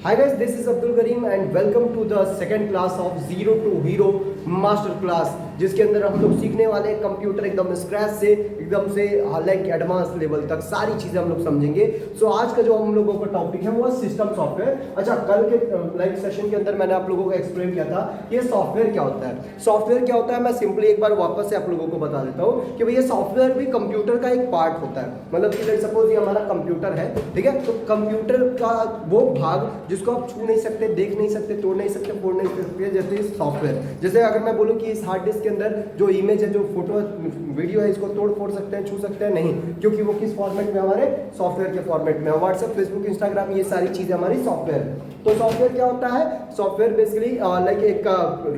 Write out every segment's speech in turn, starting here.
Hi guys, this is Abdul Kareem and welcome to the second class of Zero to Hero master class, जिसके अंदर हम लोग सीखने वाले हैं कंप्यूटर एकदम स्क्रैच से एकदम से लाइक एडवांस लेवल तक सारी चीज़ें हम लोग समझेंगे। सो आज का जो हम लोगों का टॉपिक है वो सिस्टम सॉफ्टवेयर। अच्छा, कल के लाइक सेशन के अंदर मैंने आप लोगों को एक्सप्लेन किया था ये सॉफ्टवेयर क्या होता है। सॉफ्टवेयर क्या होता है मैं सिंपली एक बार वापस से आप लोगों को बता देता हूँ कि भैया सॉफ्टवेयर भी कंप्यूटर का एक पार्ट होता है। मतलब कि सपोज ये हमारा कंप्यूटर है, ठीक है, तो कंप्यूटर का वो भाग जिसको आप छू नहीं सकते, देख नहीं सकते, तोड़ नहीं सकते, फोड़ नहीं सकते, जैसे सॉफ्टवेयर। जैसे अगर मैं बोलूँ कि इस हार्ड डिस्क के अंदर जो इमेज है, जो फोटो वीडियो है, इसको तोड़ फोड़ सकते हैं, छू सकते हैं नहीं, क्योंकि वो किस फॉर्मेट में, हमारे सॉफ्टवेयर के फॉर्मेट में। व्हाट्सएप, फेसबुक, इंस्टाग्राम, ये सारी चीज़ें हमारी सॉफ्टवेयर है। तो सॉफ्टवेयर क्या होता है? सॉफ्टवेयर बेसिकली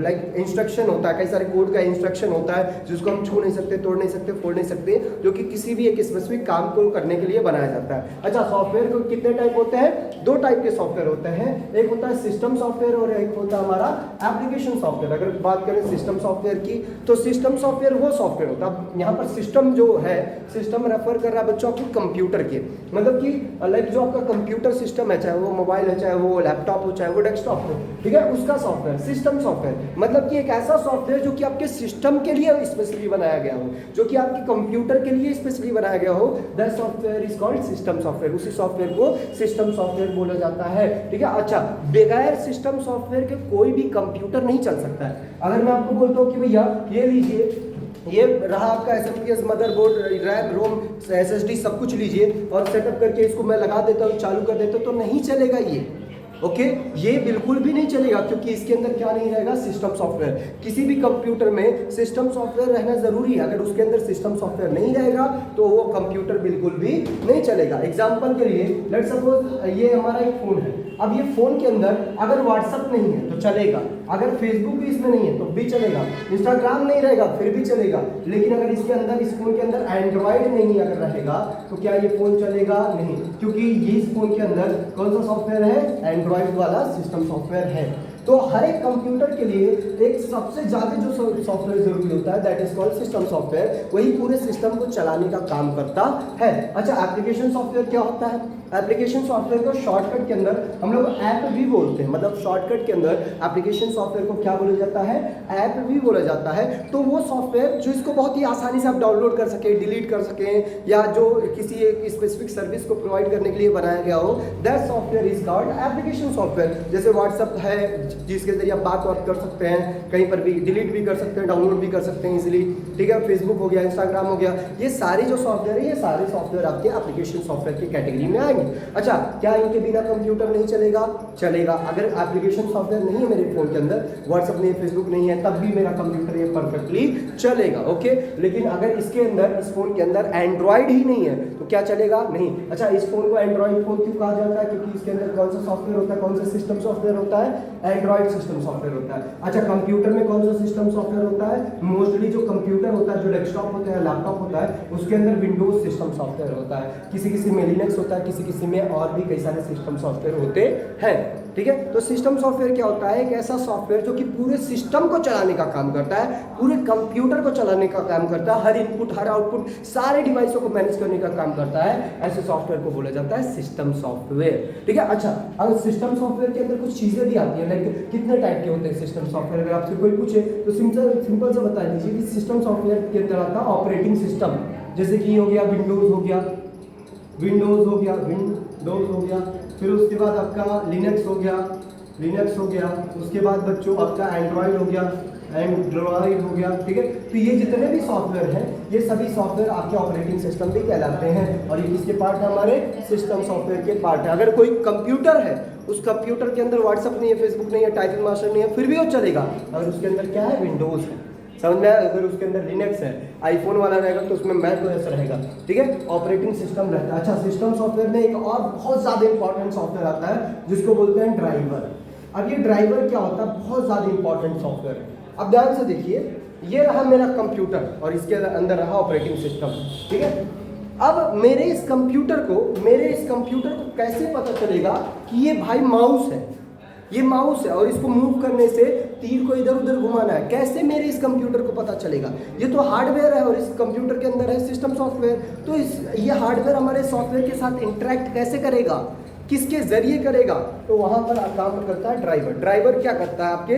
लाइक इंस्ट्रक्शन होता है, कई सारे कोड का इंस्ट्रक्शन होता है जिसको हम छू नहीं सकते, तोड़ नहीं सकते, फोड़ नहीं सकते, जो कि किसी भी एक स्पेसिफिक काम को करने के लिए बनाया जाता है। अच्छा, सॉफ्टवेयर को कितने टाइप होते हैं? दो टाइप के सॉफ्टवेयर होते हैं, एक होता है सिस्टम सॉफ्टवेयर और एक होता है हमारा एप्लीकेशन सॉफ्टवेयर। अगर बात करें सिस्टम सॉफ्टवेयर की, तो सिस्टम सॉफ्टवेयर वो सॉफ्टवेयर होता है, यहाँ पर सिस्टम जो है, सिस्टम रेफर कर रहा है बच्चों आपको कंप्यूटर के, मतलब कि लाइक जो आपका कंप्यूटर सिस्टम है, चाहे वो मोबाइल है, चाहे वो लैपटॉप हो, चाहे वो डेस्कटॉप हो, ठीक है, उसका सॉफ्टवेयर सिस्टम सॉफ्टवेयर। मतलब कि एक ऐसा सॉफ्टवेयर जो कि आपके सिस्टम के लिए स्पेशली बनाया गया हो, जो कि आपके कंप्यूटर के लिए स्पेशली बनाया गया हो, that software is called system software. उसी सॉफ्टवेयर को सिस्टम सॉफ्टवेयर बोला जाता है, ठीक है। अच्छा, बगैर सिस्टम सॉफ्टवेयर के कोई भी कंप्यूटर नहीं चल सकता है। अगर मैं आपको बोलता हूँ कि भैया ये लीजिए, ये रहा आपका SSD, मदरबोर्ड, रैम, रोम, SSD, सब कुछ लीजिए और सेटअप करके इसको मैं लगा देता हूँ, चालू कर देता हूँ, तो नहीं चलेगा ये। ओके, ये बिल्कुल भी नहीं चलेगा, क्योंकि इसके अंदर क्या नहीं रहेगा? System software. किसी भी कंप्यूटर में सिस्टम सॉफ्टवेयर रहना जरूरी है। अगर उसके अंदर सिस्टम सॉफ्टवेयर नहीं रहेगा तो वो कंप्यूटर बिल्कुल भी नहीं चलेगा। एग्जांपल के लिए लेट्स सपोज ये हमारा एक फोन है। अब ये फोन के अंदर अगर व्हाट्सएप नहीं है तो चलेगा, अगर फेसबुक भी इसमें नहीं है तो भी चलेगा, इंस्टाग्राम नहीं रहेगा फिर भी चलेगा। लेकिन अगर इसके अंदर, इस फोन के अंदर एंड्रॉइड नहीं अगर रहेगा तो क्या ये फोन चलेगा? नहीं, क्योंकि ये इस फोन के अंदर कौन सा सॉफ्टवेयर है? एंड्रॉइड वाला सिस्टम सॉफ्टवेयर है। तो हर एक कंप्यूटर के लिए एक सबसे ज्यादा जो सॉफ्टवेयर जरूरी होता है that is called system software, वही पूरे सिस्टम को चलाने का काम करता है। अच्छा, एप्लीकेशन सॉफ्टवेयर क्या होता है? एप्लीकेशन सॉफ्टवेयर को शॉर्टकट के अंदर हम लोग ऐप भी बोलते हैं। मतलब शॉर्टकट के अंदर एप्लीकेशन सॉफ्टवेयर को क्या बोला जाता है? ऐप भी बोला जाता है। तो वो सॉफ्टवेयर जो इसको बहुत ही आसानी से आप डाउनलोड कर सकें, डिलीट कर सकें, या जो किसी एक स्पेसिफिक सर्विस को प्रोवाइड करने के लिए बनाया गया हो, that software is called application software. जैसे व्हाट्सएप है जिसके जरिए आप बात कर सकते हैं, कहीं पर भी डिलीट भी कर सकते हैं, डाउनलोड भी कर सकते हैं इजीली, ठीक है। फेसबुक हो गया, इंस्टाग्राम हो गया, ये सारे जो सॉफ्टवेयर है, ये सारे सॉफ्टवेयर आपके एप्लीकेशन सॉफ्टवेयर की कैटेगरी में आएंगे। अच्छा, क्या इनके बिना कंप्यूटर नहीं चलेगा? चलेगा। अगर एप्लीकेशन सॉफ्टवेयर नहीं है मेरे फोन के अंदर, व्हाट्सएप नहीं है, फेसबुक नहीं है, तब भी मेरा कंप्यूटर ये परफेक्टली चलेगा, ओके। लेकिन अगर इसके अंदर, इस फोन के अंदर एंड्रॉइड ही नहीं है तो क्या चलेगा? नहीं। अच्छा, इस फोन को एंड्रॉइड फोन क्यों कहा जाता है? क्योंकि इसके अंदर कौन सा सॉफ्टवेयर होता है, कौन सा सिस्टम सॉफ्टवेयर होता है? एंड्रॉइड सिस्टम सॉफ्टवेयर होता है। अच्छा, कंप्यूटर में कौन सा सिस्टम सॉफ्टवेयर होता है? मोस्टली जो कंप्यूटर होता है, जो डेस्कटॉप होता है, लैपटॉप होता है, उसके अंदर विंडोज सिस्टम सॉफ्टवेयर होता है। किसी किसी में लिनक्स होता है, किसी किसी में और भी कई सारे सिस्टम सॉफ्टवेयर होते हैं, ठीक है। तो सिस्टम सॉफ्टवेयर क्या होता है? एक ऐसा सॉफ्टवेयर जो कि पूरे सिस्टम को चलाने का काम करता है, पूरे कंप्यूटर को चलाने का काम करता है, हर इनपुट, हर आउटपुट, सारे डिवाइसों को मैनेज करने का काम करता है। ऐसे सॉफ्टवेयर को बोला जाता है सिस्टम सॉफ्टवेयर, ठीक है। अच्छा, अगर सिस्टम सॉफ्टवेयर के अंदर कुछ चीजें भी आती है, लाइक कितने टाइप के होते हैं सिस्टम सॉफ्टवेयर? अगर आपसे कोई पूछे तो सिंपल से बता दीजिए कि सिस्टम सॉफ्टवेयर के अंदर आता है ऑपरेटिंग सिस्टम। जैसे कि हो गया विंडोज हो गया, विंडोज हो गया, फिर उसके बाद आपका लिनक्स हो गया, उसके बाद बच्चों आपका एंड्रॉइड हो गया, ठीक है। तो ये जितने भी सॉफ्टवेयर हैं, ये सभी सॉफ्टवेयर आपके ऑपरेटिंग सिस्टम भी कहलाते हैं, और ये किसके पार्ट है? हमारे सिस्टम सॉफ्टवेयर के पार्ट है। अगर कोई कंप्यूटर है, उस कंप्यूटर के अंदर व्हाट्सएप नहीं है, फेसबुक नहीं है, टाइपिंग मास्टर नहीं है, फिर भी वो चलेगा। अगर उसके अंदर क्या है? विंडोज है, समझ में आया? अगर उसके अंदर लिनक्स है, आईफोन वाला रहेगा तो उसमें मैक ओएस रहेगा, ठीक है, ऑपरेटिंग सिस्टम रहता है। अच्छा, सिस्टम सॉफ्टवेयर में एक और बहुत ज्यादा इंपॉर्टेंट सॉफ्टवेयर आता है जिसको बोलते हैं ड्राइवर। अब ये ड्राइवर क्या होता है? बहुत ज्यादा इंपॉर्टेंट सॉफ्टवेयर है। अब ध्यान से देखिए, ये रहा मेरा कंप्यूटर और इसके अंदर रहा ऑपरेटिंग सिस्टम, ठीक है। अब मेरे इस कंप्यूटर को कैसे पता चलेगा कि ये भाई माउस है, ये माउस है, और इसको मूव करने से तीर को इधर उधर घुमाना है? कैसे मेरे इस कंप्यूटर को पता चलेगा? ये तो हार्डवेयर है और इस कंप्यूटर के अंदर है सिस्टम सॉफ्टवेयर। तो ये हार्डवेयर हमारे सॉफ्टवेयर के साथ इंटरेक्ट कैसे करेगा? किसके जरिए करेगा, तो वहां पर काम करता है ड्राइवर। ड्राइवर क्या करता है, आपके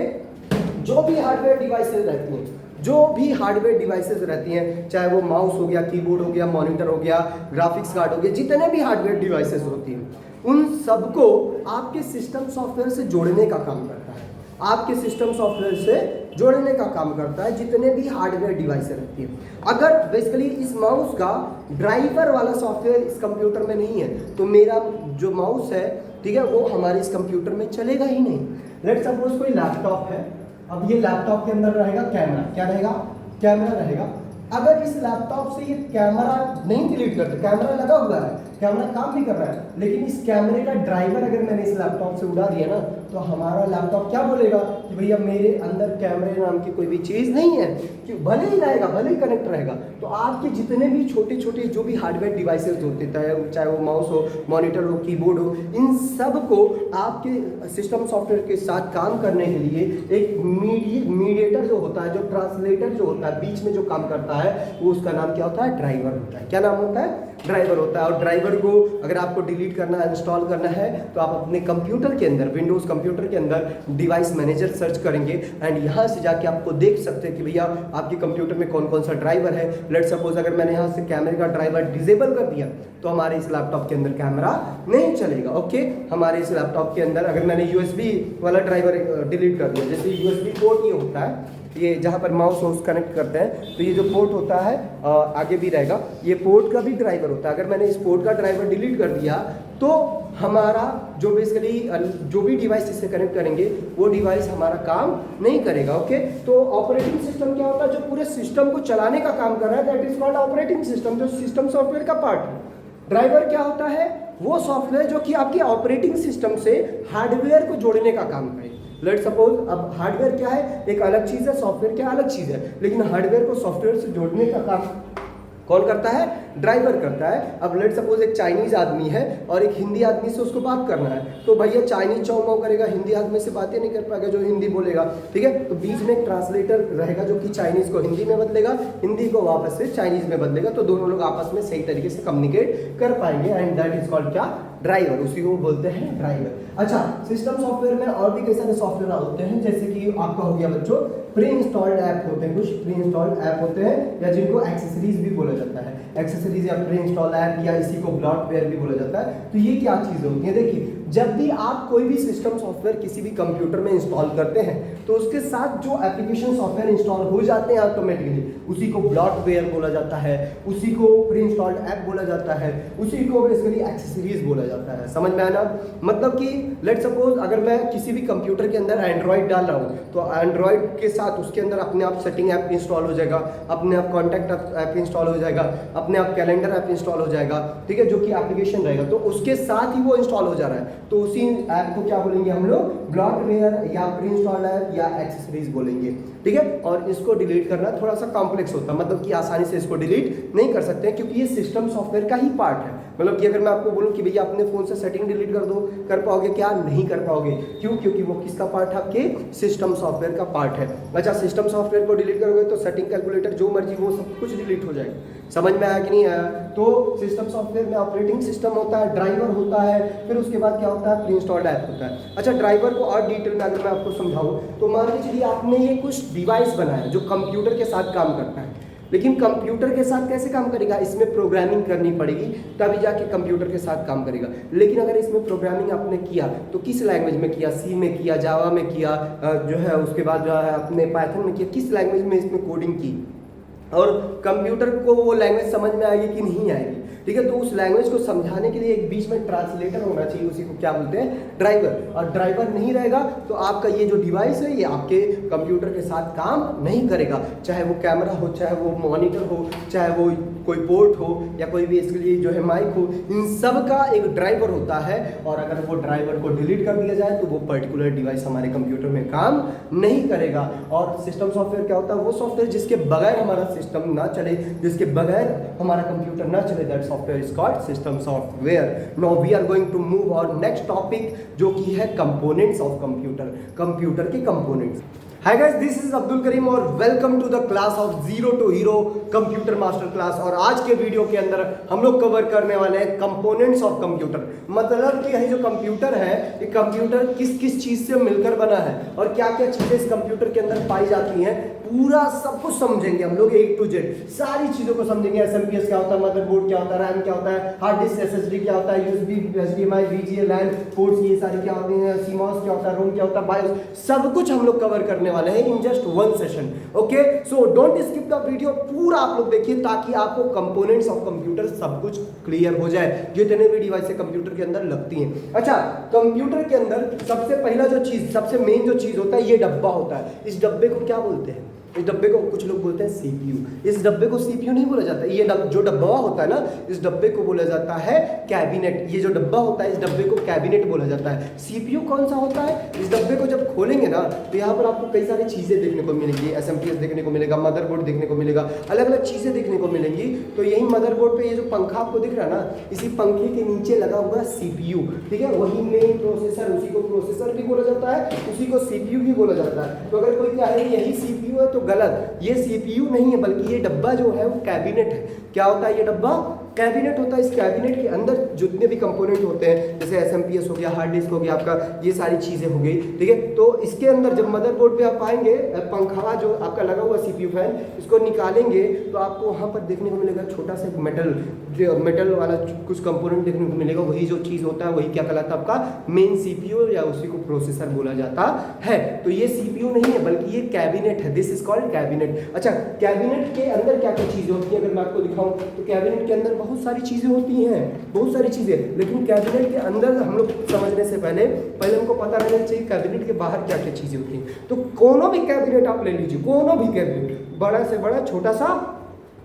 जो भी हार्डवेयर डिवाइसेस रहती हैं, जो भी हार्डवेयर डिवाइसेस रहती हैं, चाहे वो माउस हो गया, कीबोर्ड हो गया, मॉनिटर हो गया, ग्राफिक्स कार्ड हो गया, जितने भी हार्डवेयर डिवाइसेस होती हैं, उन सबको आपके सिस्टम सॉफ्टवेयर से जोड़ने का काम करता है। आपके सिस्टम सॉफ्टवेयर से जोड़ने का काम करता है जितने भी हार्डवेयर डिवाइसेस रहती हैं। अगर बेसिकली इस माउस का ड्राइवर वाला सॉफ्टवेयर इस कंप्यूटर में नहीं है, तो मेरा जो माउस है, ठीक है, वो हमारे इस कंप्यूटर में चलेगा ही नहीं। लेट्स सपोज कोई लैपटॉप है, अब ये लैपटॉप के अंदर रहेगा कैमरा, क्या रहेगा, कैमरा रहेगा। अगर इस लैपटॉप से ये कैमरा नहीं डिलीट करते, कैमरा लगा हुआ है, कैमरा काम भी कर रहा है, लेकिन इस कैमरे का ड्राइवर अगर मैंने इस लैपटॉप से उड़ा दिया ना, तो हमारा लैपटॉप क्या बोलेगा कि भैया मेरे अंदर कैमरे नाम की कोई भी चीज़ नहीं है, कि भले ही रहेगा, भले ही कनेक्ट रहेगा। तो आपके जितने भी छोटे छोटे जो भी हार्डवेयर डिवाइसेस होते हैं, चाहे वो माउस हो, मॉनिटर हो, कीबोर्ड हो, इन सब को आपके सिस्टम सॉफ्टवेयर के साथ काम करने के लिए एक मीडिएटर जो होता है, जो ट्रांसलेटर जो होता है, बीच में जो काम करता है, वो उसका नाम क्या होता है, ड्राइवर होता है। क्या नाम होता है, ड्राइवर होता है। और ड्राइवर को अगर आपको डिलीट करना है, इंस्टॉल करना है, तो आप अपने कंप्यूटर के अंदर, विंडोज कंप्यूटर के अंदर डिवाइस मैनेजर सर्च करेंगे एंड यहाँ से जाके आपको देख सकते हैं कि भैया आपके कंप्यूटर में कौन कौन सा ड्राइवर है। लेट सपोज अगर मैंने यहाँ से कैमरे का ड्राइवर डिसेबल कर दिया, तो हमारे इस लैपटॉप के अंदर कैमरा नहीं चलेगा। ओके, हमारे इस लैपटॉप के अंदर अगर मैंने यूएसबी वाला ड्राइवर डिलीट कर दिया, जैसे यूएसबी पोर्ट ये होता है, ये जहाँ पर माउस माउस कनेक्ट करते हैं, तो ये जो पोर्ट होता है आगे भी रहेगा, ये पोर्ट का भी ड्राइवर होता है। अगर मैंने इस पोर्ट का ड्राइवर डिलीट कर दिया, तो हमारा जो बेसिकली जो भी डिवाइस इससे कनेक्ट करेंगे, वो डिवाइस हमारा काम नहीं करेगा। ओके, तो ऑपरेटिंग सिस्टम क्या होता है, जो पूरे सिस्टम को चलाने का काम कर रहा है, that is called operating system, जो सिस्टम सॉफ्टवेयर का पार्ट है। ड्राइवर क्या होता है, वो सॉफ्टवेयर जो कि आपके ऑपरेटिंग सिस्टम से हार्डवेयर को जोड़ने का काम करे। लेट सपोज अब हार्डवेयर क्या है, एक अलग चीज़ है, सॉफ्टवेयर क्या अलग चीज़ है, लेकिन हार्डवेयर को सॉफ्टवेयर से जोड़ने का काम कौन करता है, ड्राइवर करता है। अब लेट सपोज एक चाइनीज आदमी है और एक हिंदी आदमी से उसको बात करना है, तो भैया चाइनीज चाउ माउ करेगा, हिंदी आदमी से बातें नहीं कर पाएगा जो हिंदी बोलेगा, ठीक है। तो बीच में एक ट्रांसलेटर रहेगा जो कि चाइनीज को हिंदी में बदलेगा, हिंदी को वापस से चाइनीज में बदलेगा, तो दोनों लोग आपस में सही तरीके से कम्युनिकेट कर पाएंगे एंड दैट इज कॉल्ड क्या, ड्राइवर, उसी को बोलते हैं ड्राइवर। अच्छा, सिस्टम सॉफ्टवेयर में और भी कई सारे सॉफ्टवेयर होते हैं, जैसे कि आपका हो गया बच्चों प्री इंस्टॉल्ड ऐप होते हैं, कुछ प्री इंस्टॉल्ड ऐप होते हैं, या जिनको एक्सेसरीज भी बोला जाता है, एक्सेसरीज या प्री इंस्टॉल ऐप, या इसी को ब्लॉटवेयर भी बोला जाता है। तो ये क्या चीज़ होती है, देखिए जब भी आप कोई भी सिस्टम सॉफ्टवेयर किसी भी कंप्यूटर में इंस्टॉल करते हैं, तो उसके साथ जो एप्लीकेशन सॉफ्टवेयर इंस्टॉल हो जाते हैं ऑटोमेटिकली, उसी को ब्लॉटवेयर बोला जाता है, उसी को प्री इंस्टॉल्ड ऐप बोला जाता है, उसी को बेसिकली एक्सेसरीज बोला जाता है। समझ में आना, मतलब कि लेट सपोज अगर मैं किसी भी कंप्यूटर के अंदर एंड्रॉइड डाल रहा हूँ, तो एंड्रॉइड के साथ उसके अंदर अपने आप सेटिंग ऐप इंस्टॉल हो जाएगा, अपने आप कॉन्टैक्ट ऐप इंस्टॉल हो जाएगा, अपने आप कैलेंडर ऐप इंस्टॉल हो जाएगा, ठीक है, जो कि एप्लीकेशन रहेगा, तो उसके साथ ही वो इंस्टॉल हो जा रहा है। तो उसी ऐप को क्या बोलेंगे हम लोग, ब्लॉटवेयर या प्री इंस्टॉल्ड ऐप या एक्सेसरीज बोलेंगे, ठीक है। और इसको डिलीट करना थोड़ा सा कॉम्प्लेक्स होता है, मतलब कि आसानी से इसको डिलीट नहीं कर सकते हैं, क्योंकि ये सिस्टम सॉफ्टवेयर का ही पार्ट है। मतलब कि अगर मैं आपको बोलूं कि भैया अपने फोन से सेटिंग डिलीट कर दो, कर पाओगे क्या, नहीं कर पाओगे। क्यों, क्योंकि वो किसका पार्ट है, आपके सिस्टम सॉफ्टवेयर का पार्ट है। अच्छा, सिस्टम सॉफ्टवेयर को डिलीट करोगे तो सेटिंग, कैलकुलेटर, जो मर्जी वो सब कुछ डिलीट हो जाएगा। समझ में आया कि नहीं आया। तो सिस्टम सॉफ्टवेयर में ऑपरेटिंग सिस्टम होता है, ड्राइवर होता है, फिर उसके बाद क्या होता है, प्री इंस्टॉल्ड ऐप होता है। अच्छा, ड्राइवर को और डिटेल में अगर मैं आपको समझाऊं, तो मान के चलिए आपने ये कुछ डिवाइस बनाया जो कंप्यूटर के साथ काम करता है, लेकिन कंप्यूटर के साथ कैसे काम करेगा, इसमें प्रोग्रामिंग करनी पड़ेगी, तभी जाके कंप्यूटर के साथ काम करेगा। लेकिन अगर इसमें प्रोग्रामिंग आपने किया तो किस लैंग्वेज में किया, सी में किया, जावा में किया, जो है उसके बाद जो है अपने पाइथन में किया, किस लैंग्वेज में इसमें कोडिंग की, और कंप्यूटर को वो लैंग्वेज समझ में आएगी कि नहीं आएगी, ठीक है। तो उस लैंग्वेज को समझाने के लिए एक बीच में ट्रांसलेटर होना चाहिए, उसी को क्या बोलते हैं, ड्राइवर। और ड्राइवर नहीं रहेगा तो आपका ये जो डिवाइस है ये आपके कंप्यूटर के साथ काम नहीं करेगा, चाहे वो कैमरा हो, चाहे वो मॉनिटर हो, चाहे वो कोई पोर्ट हो, या कोई भी इसके लिए जो है माइक हो, इन सब का एक ड्राइवर होता है। और अगर वो ड्राइवर को डिलीट कर दिया जाए तो वो पर्टिकुलर डिवाइस हमारे कंप्यूटर में काम नहीं करेगा। और सिस्टम सॉफ्टवेयर क्या होता है, वो सॉफ्टवेयर जिसके बगैर हमारा सिस्टम ना चले, जिसके बगैर हमारा कंप्यूटर ना चले, that software is called system software. Now we are going to move और नेक्स्ट टॉपिक, जो कि है कंपोनेंट्स ऑफ कंप्यूटर, कंप्यूटर के components. Hi guys, this is Abdul Karim और welcome to the class of zero to hero computer master class. और आज के video के अंदर हम लोग कवर करने वाले हैं कंपोनेंट्स ऑफ कंप्यूटर। मतलब कि यह जो कंप्यूटर है, ये कंप्यूटर किस किस चीज से मिलकर बना है और क्या क्या चीजें इस कंप्यूटर के अंदर पाई जाती हैं, पूरा सब कुछ समझेंगे हम लोग A to Z। सारी चीजों को समझेंगे। SMPS क्या होता है, मदरबोर्ड क्या होता है, रैम क्या होता है, हार्ड डिस्क SSD क्या होता है, USB HDMI VGA LAN ports ये सारी क्या होती हैं, CMOS क्या होता है, रोम क्या होता है, बायोस, सब कुछ हम लोग कवर करने वाले हैं in just one session. Okay, so don't skip the video, पूरा आप लोग देखिए ताकि आपको कंपोनेंट्स ऑफ कंप्यूटर सब कुछ क्लियर हो जाए, जितने भी डिवाइस कंप्यूटर के अंदर लगती हैं। अच्छा, कंप्यूटर के अंदर सबसे पहला जो चीज, सबसे मेन जो चीज होता है, ये डब्बा होता है। इस डब्बे को क्या बोलते हैं? इस डब्बे को कुछ लोग बोलते हैं CPU। इस डब्बे को CPU नहीं बोला जाता। ये जो डब्बा होता है ना, इस डब्बे को बोला जाता है कैबिनेट। ये जो डब्बा होता है, इस डब्बे को कैबिनेट बोला जाता है। CPU कौन सा होता है? इस डब्बे को जब खोलेंगे ना, तो यहाँ पर आपको कई सारी चीजें देखने को मिलेंगी। SMPS देखने को मिलेगा, मदरबोर्ड देखने को मिलेगा, अलग अलग चीजें देखने को मिलेंगी। तो यही मदरबोर्ड पे ये जो पंखा आपको दिख रहा है ना, इसी पंखे के नीचे लगा हुआ CPU, ठीक है। वही मेन प्रोसेसर, उसी को प्रोसेसर भी बोला जाता है, उसी को CPU भी बोला जाता है। तो अगर कोई कहे यही CPU है तो गलत, ये CPU नहीं है, बल्कि ये डब्बा जो है वो कैबिनेट है। क्या होता है ये डब्बा? कैबिनेट होता है। इस कैबिनेट के अंदर जितने भी कंपोनेंट होते हैं, जैसे SMPS हो गया, हार्ड डिस्क हो गया आपका, ये सारी चीजें हो गई, ठीक है। तो इसके अंदर जब मदरबोर्ड पे आप आएंगे, पंखा जो आपका लगा हुआ CPU फैन, इसको निकालेंगे तो आपको वहां पर देखने को मिलेगा छोटा सा मेटल वाला कुछ कंपोनेंट देखने को मिलेगा। वही जो चीज होता है, वही क्या कहलाता है? आपका मेन CPU, या उसी को प्रोसेसर बोला जाता है। तो ये CPU नहीं है, बल्कि ये कैबिनेट है। This is called cabinet. अच्छा, कैबिनेट के अंदर क्या क्या चीजें होती है अगर मैं आपको दिखाऊं, तो कैबिनेट के अंदर बहुत सारी चीजें होती हैं, बहुत सारी चीजें। लेकिन कैबिनेट के अंदर हम लोग समझने से पहले हमको पता रहना चाहिए कैबिनेट के बाहर क्या क्या चीजें होती हैं। तो कोनो भी कैबिनेट आप ले लीजिए, कोनो भी कैबिनेट, बड़ा से बड़ा, छोटा सा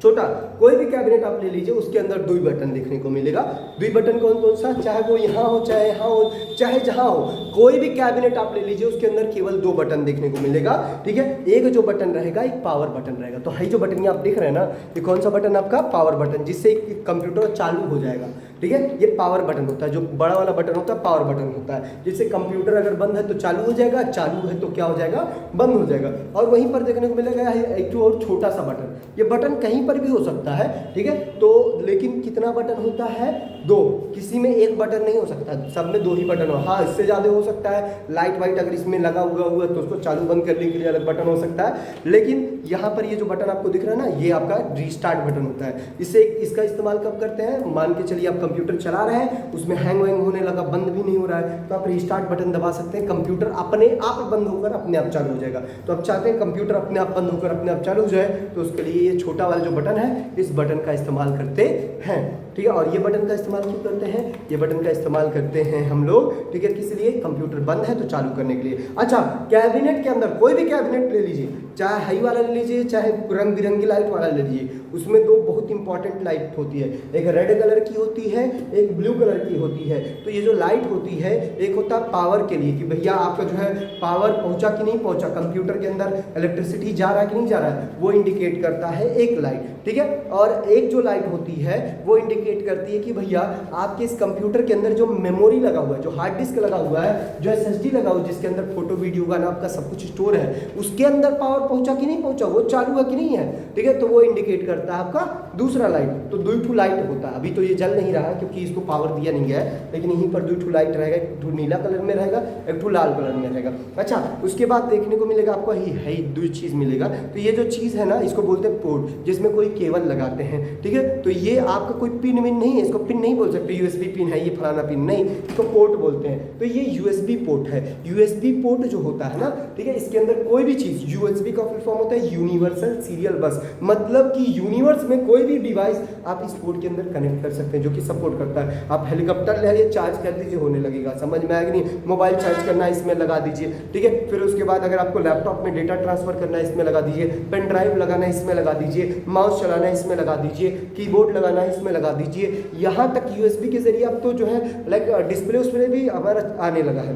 छोटा, कोई भी कैबिनेट आप ले लीजिए, उसके अंदर दो बटन देखने को मिलेगा। दो बटन कौन कौन सा? चाहे वो यहाँ हो, चाहे यहाँ हो, चाहे जहाँ हो, कोई भी कैबिनेट आप ले लीजिए, उसके अंदर केवल दो बटन देखने को मिलेगा, ठीक है। एक जो बटन रहेगा, एक पावर बटन रहेगा। तो है जो बटन ये आप देख रहे हैं ना, ये कौन सा बटन? आपका पावर बटन, जिससे कंप्यूटर चालू हो जाएगा, ठीक है। ये पावर बटन होता है। जो बड़ा वाला बटन होता है, पावर बटन होता है, जिससे कंप्यूटर अगर बंद है तो चालू हो जाएगा, चालू है तो क्या हो जाएगा? बंद हो जाएगा। और वहीं पर देखने को मिलेगा एक और छोटा सा बटन। ये बटन कहीं पर भी हो सकता है, ठीक है। तो लेकिन कितना बटन होता है? दो। किसी में एक बटन नहीं हो सकता, सब में दो ही बटन हो। हाँ, इससे ज्यादा हो सकता है। लाइट वाइट अगर इसमें लगा हुआ है तो उसको चालू बंद करने के लिए अलग बटन हो सकता है। लेकिन यहाँ पर ये जो बटन आपको दिख रहा है ना, ये आपका रीस्टार्ट बटन होता है। इससे इसका इस्तेमाल कब करते हैं? मान के चलिए आप कंप्यूटर चला रहे हैं, उसमें हैंग वैंग होने लगा, बंद भी नहीं हो रहा है, तो आप रीस्टार्ट बटन दबा सकते हैं। कंप्यूटर अपने आप बंद होकर अपने आप चालू हो जाएगा। तो आप चाहते हैं कंप्यूटर अपने आप बंद होकर अपने आप चालू हो जाए, तो उसके लिए ये छोटा वाला जो बटन है, इस बटन का इस्तेमाल करते हैं, ठीक है। और ये बटन का इस्तेमाल क्यों करते हैं? ये बटन का इस्तेमाल करते हैं हम लोग, ठीक है, किस लिए? कंप्यूटर बंद है तो चालू करने के लिए। अच्छा, कैबिनेट के अंदर कोई भी कैबिनेट ले लीजिए, चाहे हाई वाला ले लीजिए, चाहे रंग बिरंगी लाइट वाला ले लीजिए, उसमें दो बहुत इंपॉर्टेंट लाइट होती है। एक रेड कलर की होती है, एक ब्लू कलर की होती है। तो ये जो लाइट होती है, एक होता है पावर के लिए, कि भैया आपका जो है पावर पहुंचा कि नहीं पहुंचा, कंप्यूटर के अंदर इलेक्ट्रिसिटी जा रहा है कि नहीं जा रहा है, वो इंडिकेट करता है एक लाइट, ठीक है। और एक जो लाइट होती है, वो इंडिकेट करती है कि भैया आपके इस कंप्यूटर के अंदर जो मेमोरी लगा हुआ है, जो हार्ड डिस्क लगा हुआ है, जो SSD लगा हुआ है, जिसके अंदर फोटो वीडियो गाना आपका सब कुछ स्टोर है, उसके अंदर पावर पहुंचा कि नहीं पहुंचा, वो चालू है कि नहीं है, ठीक है। तो वो इंडिकेट करता है आपका दूसरा लाइट। तो दो ठू लाइट होता है। अभी तो ये जल नहीं रहा है क्योंकि इसको पावर दिया नहीं गया है, लेकिन यहीं पर दो ठू लाइट रहेगा, एक ठू नीला कलर में रहेगा, एक ठू लाल कलर में रहेगा। अच्छा, उसके बाद देखने को मिलेगा आपको ही दो चीज मिलेगा। तो ये जो चीज है ना, इसको बोलते हैं पोर्ट, जिसमें कोई केबल लगाते हैं, ठीक है। तो ये आपका कोई पिन विन नहीं है, इसको पिन नहीं बोल सकते USB पिन है, ये फलाना पिन नहीं, इसको पोर्ट बोलते हैं। तो ये USB पोर्ट है। USB पोर्ट जो होता है ना, ठीक है, इसके अंदर कोई भी चीज, USB का फुल फॉर्म होता है यूनिवर्सल सीरियल बस। मतलब कि यूनिवर्स में कोई भी डिवाइस आप इस पोर्ट के अंदर कनेक्ट कर सकते हैं, जो कि सपोर्ट करता है। आप हेलीकॉप्टर ले आइए, चार्ज कर दीजिए, होने लगेगा, समझ में आएगा नहीं। मोबाइल चार्ज करना है, इसमें लगा दीजिए, ठीक है। फिर उसके बाद अगर आपको लैपटॉप में डेटा ट्रांसफर करना है, इसमें लगा दीजिए। पेन ड्राइव लगाना है, इसमें लगा दीजिए। माउस चलाना है, इसमें लगा दीजिए। कीबोर्ड लगाना है, इसमें लगा दीजिए। यहाँ तक USB के जरिए अब तो जो है लाइक डिस्प्ले उसमें भी हमारा आने लगा है,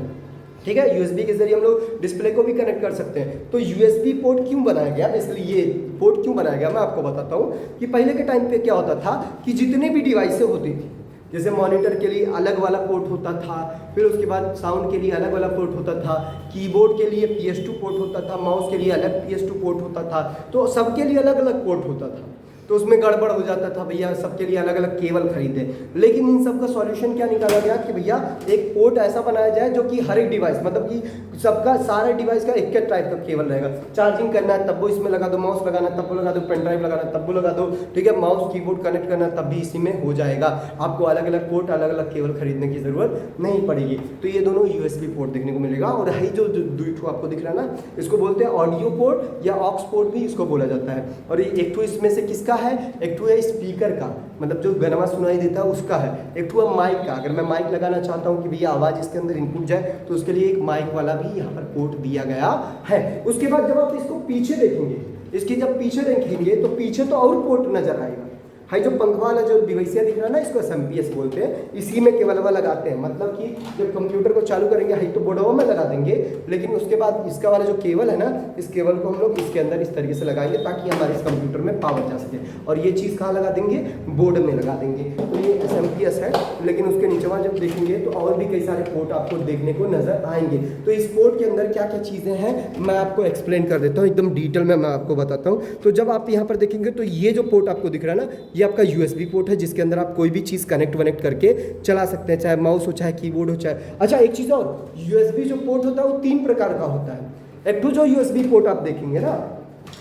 ठीक है। USB के जरिए हम लोग डिस्प्ले को भी कनेक्ट कर सकते हैं। तो USB पोर्ट क्यों बनाया गया, इसलिए ये पोर्ट क्यों बनाया गया मैं आपको बताता हूँ। कि पहले के टाइम पे क्या होता था कि जितने भी डिवाइसें होती थी, जैसे मॉनिटर के लिए अलग वाला पोर्ट होता था, फिर उसके बाद साउंड के लिए अलग वाला पोर्ट होता था, कीबोर्ड के लिए PS2 पोर्ट होता था, माउस के लिए अलग PS2 पोर्ट होता था, तो सबके लिए अलग अलग पोर्ट होता था। तो उसमें गड़बड़ हो जाता था, भैया सबके लिए अलग अलग केबल खरीदे। लेकिन इन सब का सॉल्यूशन क्या निकाला गया कि भैया एक पोर्ट ऐसा बनाया जाए जो कि हर एक डिवाइस, मतलब कि सबका सारे डिवाइस का एक टाइप का केबल रहेगा। चार्जिंग करना है तब वो इसमें लगा दो, माउस लगाना है तब वो लगा दो, पेन ड्राइव लगाना है तब वो लगा दो, ठीक है, माउस कीबोर्ड कनेक्ट करना है तब भी इसी में हो जाएगा। आपको अलग अलग पोर्ट, अलग अलग केबल खरीदने की जरूरत नहीं पड़ेगी। तो ये दोनों USB पोर्ट देखने को मिलेगा। और है जो दुईठो आपको दिख रहा है ना, इसको बोलते हैं ऑडियो पोर्ट या ऑक्स पोर्ट भी इसको बोला जाता है। और एक ठो इसमें से किसका है, एक ठो है स्पीकर का, मतलब जो गाना सुनाई देता है उसका है, एक ठो है माइक का। अगर मैं माइक लगाना चाहता हूँ कि भैया आवाज़ इसके अंदर इनपुट जाए, तो उसके लिए एक माइक वाला भी यहाँ पर पोर्ट दिया गया है। उसके बाद जब आप इसको पीछे देखेंगे, इसकी जब पीछे देखेंगे तो पीछे तो और पोर्ट नजर आएगा। हाई जो पंखा वाला जो डिवाइसिया दिख रहा है ना, इसको SMPS बोलते हैं। इसी में केबल लगाते हैं, मतलब कि जब कंप्यूटर को चालू करेंगे हाई तो बोर्डवा में लगा देंगे, लेकिन उसके बाद इसका वाला जो केबल है ना, इस केबल को हम लोग इसके अंदर इस तरीके से लगाएंगे ताकि हमारे इस कंप्यूटर में पावर जा सके। और ये चीज़ कहाँ लगा देंगे, बोर्ड में लगा देंगे। तो ये SMPS है, लेकिन उसके नीचे वहाँ जब देखेंगे तो और भी कई सारे पोर्ट आपको देखने को नजर आएंगे। तो इस पोर्ट के अंदर क्या क्या चीज़ें हैं मैं आपको एक्सप्लेन कर देता हूँ, एकदम डिटेल में मैं आपको बताता हूँ। तो जब आप यहाँ पर देखेंगे तो ये जो पोर्ट आपको दिख रहा है ना, ये आपका USB पोर्ट है, जिसके अंदर आप कोई भी चीज़ कनेक्ट करके चला सकते हैं, चाहे माउस हो, चाहे कीबोर्ड हो, चाहे। अच्छा एक चीज़ और, USB जो पोर्ट होता है वो 3 प्रकार का होता है। एक तो जो USB पोर्ट आप देखेंगे ना,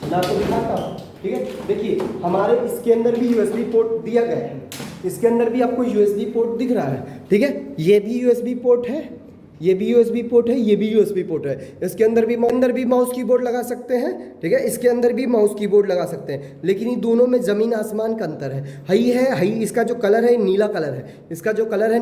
मैं आपको दिखाता हूँ, ठीक है। देखिए हमारे इसके अंदर भी USB पोर्ट दिया गया है, इसके अंदर भी आपको USB पोर्ट दिख रहा है, ठीक है। ये भी USB पोर्ट है, ये भी USB पोर्ट है, ये भी USB पोर्ट है। इसके अंदर भी माउस कीबोर्ड लगा सकते हैं, ठीक है, इसके अंदर भी माउस कीबोर्ड लगा सकते हैं। लेकिन इन दोनों में ज़मीन आसमान का अंतर है। इसका जो कलर है नीला कलर है, इसका जो कलर है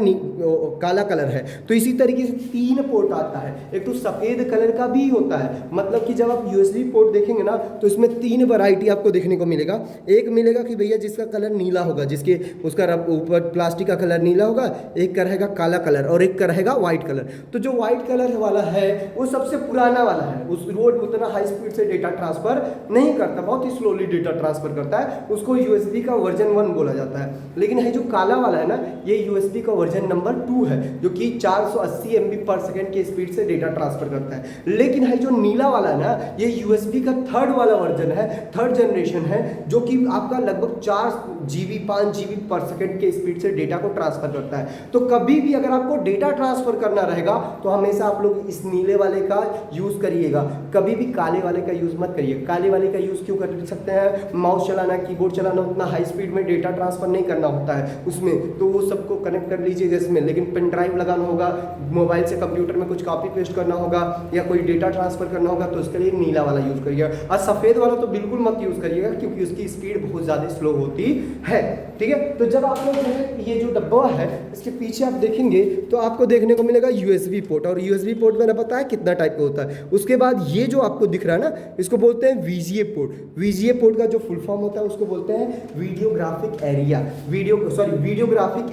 काला कलर है। तो इसी तरीके से 3 पोर्ट आता है। एक तो सफ़ेद कलर का भी होता है, मतलब कि जब आप USB पोर्ट देखेंगे ना तो इसमें 3 वैरायटी आपको देखने को मिलेगा। एक मिलेगा कि भैया जिसका कलर नीला होगा, जिसके उसका ऊपर प्लास्टिक का कलर नीला होगा, एक का रहेगा काला कलर और एक का रहेगा व्हाइट कलर। तो जो व्हाइट कलर वाला है वो सबसे पुराना वाला है, उस रोड उतना हाई स्पीड से डेटा ट्रांसफर नहीं करता, बहुत ही स्लोली डेटा ट्रांसफर करता है, उसको USB का वर्जन 1 बोला जाता है। लेकिन है जो काला वाला है ना, ये USB का वर्जन नंबर 2 है, जो कि 480 MB पर सेकेंड के स्पीड से डेटा ट्रांसफर करता है। लेकिन है जो नीला वाला है ना, ये USB का 3rd वाला वर्जन है, 3rd जनरेशन है, जो कि आपका लगभग 4 GB 5 GB पर सेकेंड के स्पीड से डेटा को ट्रांसफर करता है। तो कभी भी अगर आपको डेटा ट्रांसफर करना रहेगा तो हमेशा आप लोग इस नीले वाले का यूज़ करिएगा, कभी भी काले वाले का यूज़ मत करिए। काले वाले का यूज़ क्यों कर सकते हैं, माउस चलाना, कीबोर्ड चलाना, उतना हाई स्पीड में डेटा ट्रांसफर नहीं करना होता है उसमें, तो वो सबको कनेक्ट कर लीजिएगा इसमें। लेकिन पेन ड्राइव लगाना होगा, मोबाइल से कंप्यूटर में कुछ कॉपी पेस्ट करना होगा या कोई डेटा ट्रांसफर करना होगा, तो उसके लिए नीला वाला यूज़ करिएगा। और सफ़ेद वाला तो बिल्कुल मत यूज़ करिएगा, क्योंकि उसकी स्पीड बहुत ज़्यादा स्लो होती है, ठीक है। तो जब आप लोग ये जो डब्बा है इसके पीछे आप देखेंगे तो आपको देखने को मिलेगा USB पोर्ट। और USB पोर्ट मैंने पता है कितना टाइप का होता है। उसके बाद ये जो आपको दिख रहा है ना, इसको बोलते हैं VGA पोर्ट। VGA पोर्ट का जो फुल फॉर्म होता है उसको बोलते हैं वीडियोग्राफिक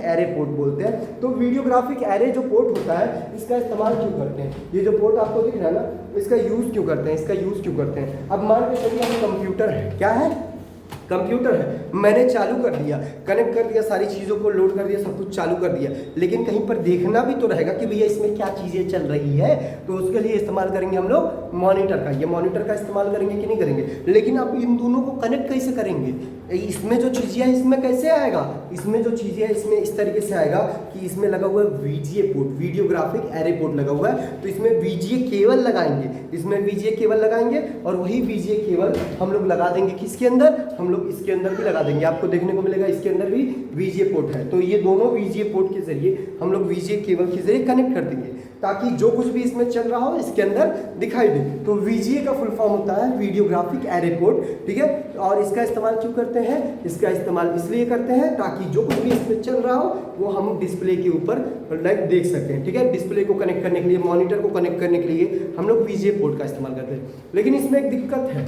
एरे पोर्ट बोलते हैं। तो वीडियोग्राफिक एरे जो पोर्ट होता है, इसका इस्तेमाल क्यों करते हैं, ये जो पोर्ट आपको दिख रहा है ना, इसका यूज़ क्यों करते हैं, इसका यूज़ क्यों करते हैं। अब मान के चलिए हम कंप्यूटर है, क्या है, कंप्यूटर है, मैंने चालू कर दिया, कनेक्ट कर दिया, सारी चीज़ों को लोड कर दिया, सब कुछ चालू कर दिया, लेकिन कहीं पर देखना भी तो रहेगा कि भैया इसमें क्या चीज़ें चल रही है। तो उसके लिए इस्तेमाल करेंगे हम लोग मॉनिटर का। ये मॉनिटर का इस्तेमाल करेंगे कि नहीं करेंगे। लेकिन आप इन दोनों को कनेक्ट कैसे करेंगे, इसमें जो चीज़ें हैं इसमें कैसे आएगा, इसमें जो चीज़ें हैं इसमें इस तरीके से आएगा कि इसमें लगा हुआ है VGA port, videographic array port लगा हुआ है। तो इसमें VGA केबल लगाएंगे, इसमें VGA केबल लगाएंगे और वही VGA केबल हम लोग लगा देंगे किसके अंदर, हम लोग इसके अंदर भी लगा देंगे। आपको देखने को मिलेगा इसके अंदर भी VGA पोर्ट है। तो ये दोनों VGA पोर्ट के जरिए हम लोग VGA केबल के जरिए कनेक्ट कर देंगे, ताकि जो कुछ भी इसमें चल रहा हो इसके अंदर दिखाई दे। तो VGA का फुल फॉर्म होता है वीडियोग्राफिक एरे पोर्ट, ठीक है। और इसका इस्तेमाल क्यों करते हैं, इसका इस्तेमाल इसलिए करते हैं ताकि जो कुछ भी इसमें चल रहा हो वो हम डिस्प्ले के ऊपर लाइव देख सकें, ठीक है। डिस्प्ले को कनेक्ट करने के लिए, मॉनिटर को कनेक्ट करने के लिए हम लोग VGA पोर्ट का इस्तेमाल करते हैं। लेकिन इसमें एक दिक्कत है